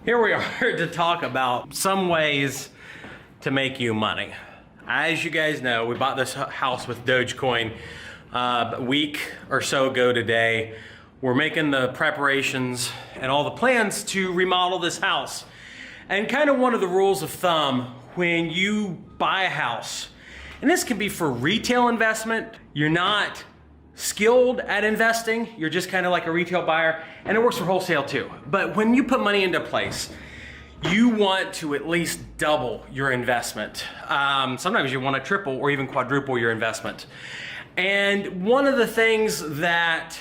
Here we are to talk about some ways to make you money. As you guys know, we bought this house with Dogecoin a week or so ago today. We're making the preparations and all the plans to remodel this house. And kind of one of the rules of thumb when you buy a house, and this can be for retail investment, you're not skilled at investing, you're just kind of like a retail buyer, and it works for wholesale too. But when you put money into place, you want to at least double your investment. Sometimes you want to triple or even quadruple your investment. And one of the things that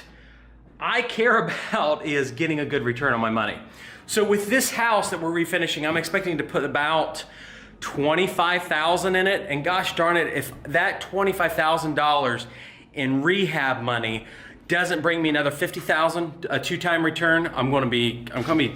I care about is getting a good return on my money. So with this house that we're refinishing, I'm expecting to put about $25,000 in it, and gosh darn it, if that $25,000 in rehab money doesn't bring me another $50,000, a 2-time return, I'm gonna be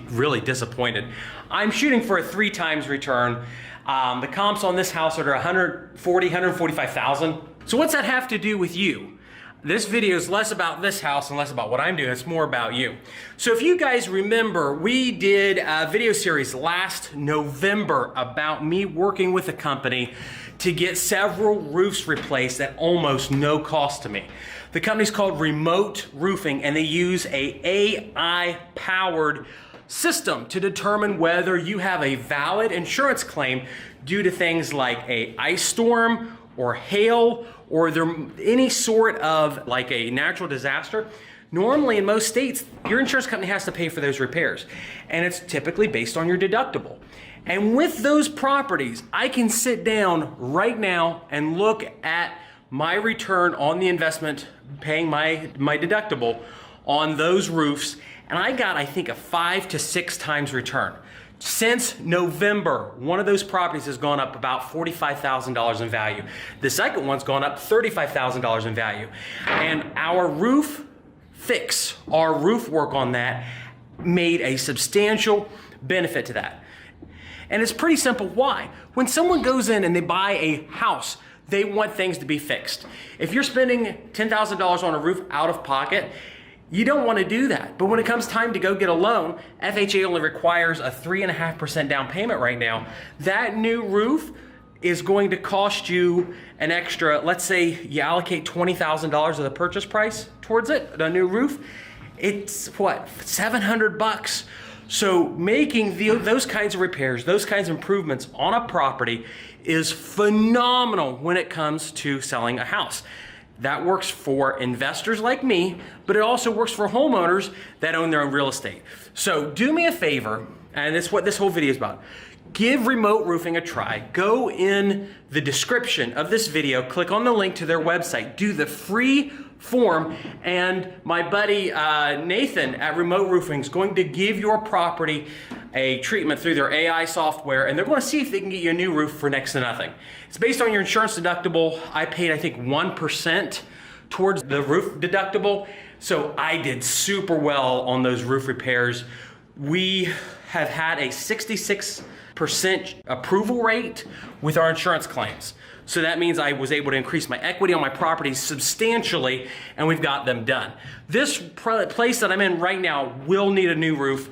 really disappointed. I'm shooting for a 3 times return. The comps on this house are $145,000. So what's that have to do with you? This video is less about this house and less about what I'm doing. It's more about you. So if you guys remember, we did a video series last November about me working with a company to get several roofs replaced at almost no cost to me. The company's called Remote Roofing, and they use a AI-powered system to determine whether you have a valid insurance claim due to things like a ice storm or hail or any sort of like a natural disaster. Normally in most states, your insurance company has to pay for those repairs, and it's typically based on your deductible. And with those properties, I can sit down right now and look at my return on the investment, paying my deductible on those roofs, and I got, I think, a 5 to 6 times return. Since November, one of those properties has gone up about $45,000 in value. The second one's gone up $35,000 in value. And our roof fix, our roof work on that made a substantial benefit to that. And it's pretty simple. Why? When someone goes in and they buy a house, they want things to be fixed. If you're spending $10,000 on a roof out of pocket, you don't want to do that. But when it comes time to go get a loan, FHA only requires a 3.5% down payment right now. That new roof is going to cost you an extra, let's say you allocate $20,000 of the purchase price towards it, a new roof, it's what, $700? So making those kinds of repairs, those kinds of improvements on a property is phenomenal when it comes to selling a house. That works for investors like me, but it also works for homeowners that own their own real estate. So do me a favor, and that's what this whole video is about. Give Remote Roofing a try. Go in the description of this video, click on the link to their website, do the free form, and my buddy Nathan at Remote Roofing is going to give your property a treatment through their AI software, and they're going to see if they can get you a new roof for next to nothing. It's based on your insurance deductible. I paid, I think, 1% towards the roof deductible, so I did super well on those roof repairs. We have had a 66% approval rate with our insurance claims. So that means I was able to increase my equity on my properties substantially, and we've got them done. This place that I'm in right now will need a new roof.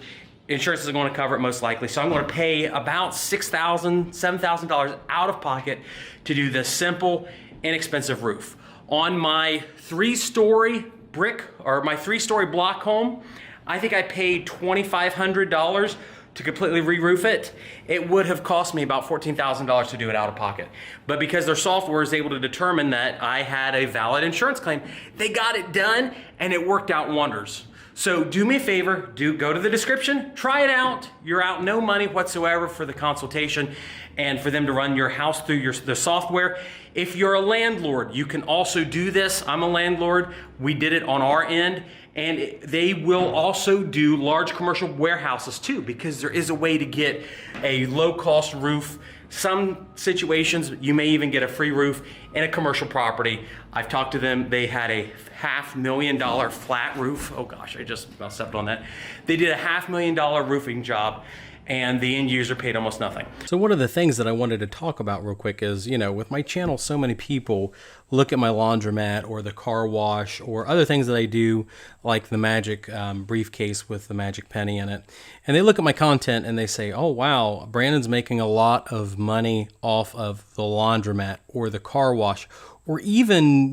Insurance is going to cover it most likely. So I'm going to pay about $6,000, $7,000 out of pocket to do this simple, inexpensive roof. On my 3-story brick, or my 3-story block home, I think I paid $2,500 to completely re-roof it. It would have cost me about $14,000 to do it out of pocket. But because their software is able to determine that I had a valid insurance claim, they got it done and it worked out wonders. So do me a favor, go to the description, try it out. You're out no money whatsoever for the consultation and for them to run your house through the software. If you're a landlord, you can also do this. I'm a landlord. We did it on our end. And they will also do large commercial warehouses too, because there is a way to get a low-cost roof. Some situations, you may even get a free roof in a commercial property. I've talked to them. They had a $500,000 flat roof. Oh gosh, I just stepped on that. They did a $500,000 roofing job, and the end user paid almost nothing. So one of the things that I wanted to talk about real quick is, with my channel, so many people look at my laundromat or the car wash or other things that I do, like the magic briefcase with the magic penny in it. And they look at my content and they say, oh, wow, Brandon's making a lot of money off of the laundromat or the car wash, or even,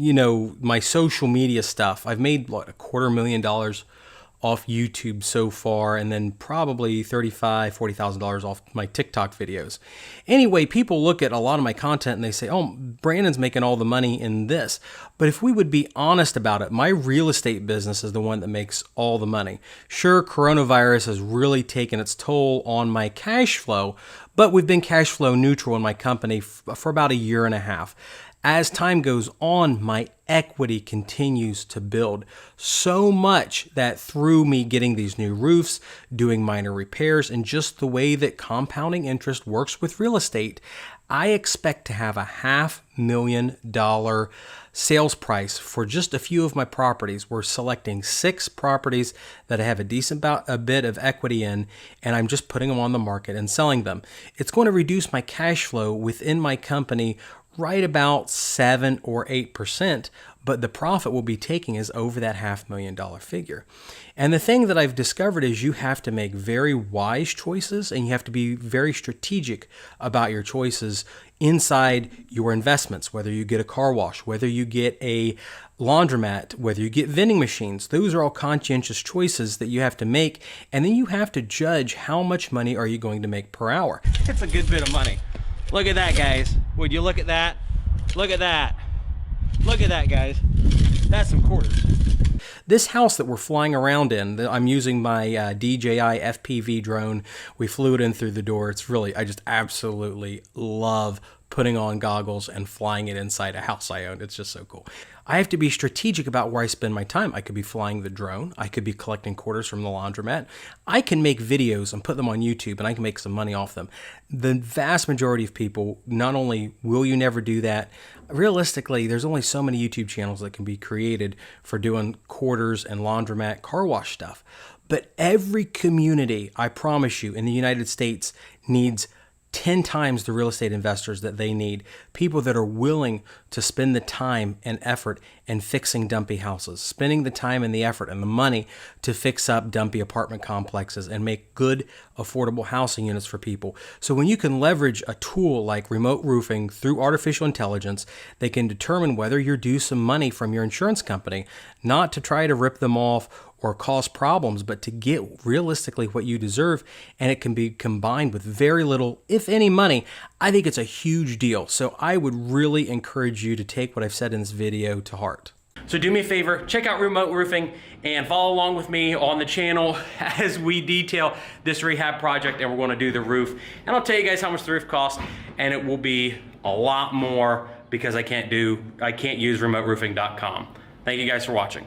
my social media stuff. I've made $250,000 off YouTube so far, and then probably $40,000 off my TikTok videos. Anyway, people look at a lot of my content and they say, oh, Brandon's making all the money in this. But if we would be honest about it, my real estate business is the one that makes all the money. Sure, coronavirus has really taken its toll on my cash flow, but we've been cash flow neutral in my company for about 1.5 years. As time goes on, my equity continues to build so much that through me getting these new roofs, doing minor repairs, and just the way that compounding interest works with real estate, I expect to have $500,000 sales price for just a few of my properties. We're selecting 6 properties that I have a decent bit of equity in, and I'm just putting them on the market and selling them. It's going to reduce my cash flow within my company right about 7 or 8%, but the profit we'll be taking is over that $500,000 figure. And the thing that I've discovered is you have to make very wise choices, and you have to be very strategic about your choices inside your investments, whether you get a car wash, whether you get a laundromat, whether you get vending machines. Those are all conscientious choices that you have to make, and then you have to judge how much money are you going to make per hour. It's a good bit of money. Look at that, guys. Would you look at that? Look at that. Look at that, guys. That's some quarters. This house that we're flying around in, I'm using my DJI FPV drone. We flew it in through the door. It's really, I just absolutely love putting on goggles and flying it inside a house I own. It's just so cool. I have to be strategic about where I spend my time. I could be flying the drone. I could be collecting quarters from the laundromat. I can make videos and put them on YouTube, and I can make some money off them. The vast majority of people, not only will you never do that, realistically, there's only so many YouTube channels that can be created for doing quarters and laundromat car wash stuff. But every community, I promise you, in the United States needs 10 times the real estate investors that they need. People that are willing to spend the time and effort in fixing dumpy houses, spending the time and the effort and the money to fix up dumpy apartment complexes and make good, affordable housing units for people. So when you can leverage a tool like remote roofing through artificial intelligence, they can determine whether you're due some money from your insurance company, not to try to rip them off or cause problems, but to get realistically what you deserve, and it can be combined with very little, if any, money. I think it's a huge deal. So I would really encourage you to take what I've said in this video to heart. So do me a favor, check out remote roofing and follow along with me on the channel as we detail this rehab project, and we're going to do the roof. And I'll tell you guys how much the roof costs, and it will be a lot more because I can't use remoteroofing.com. Thank you guys for watching.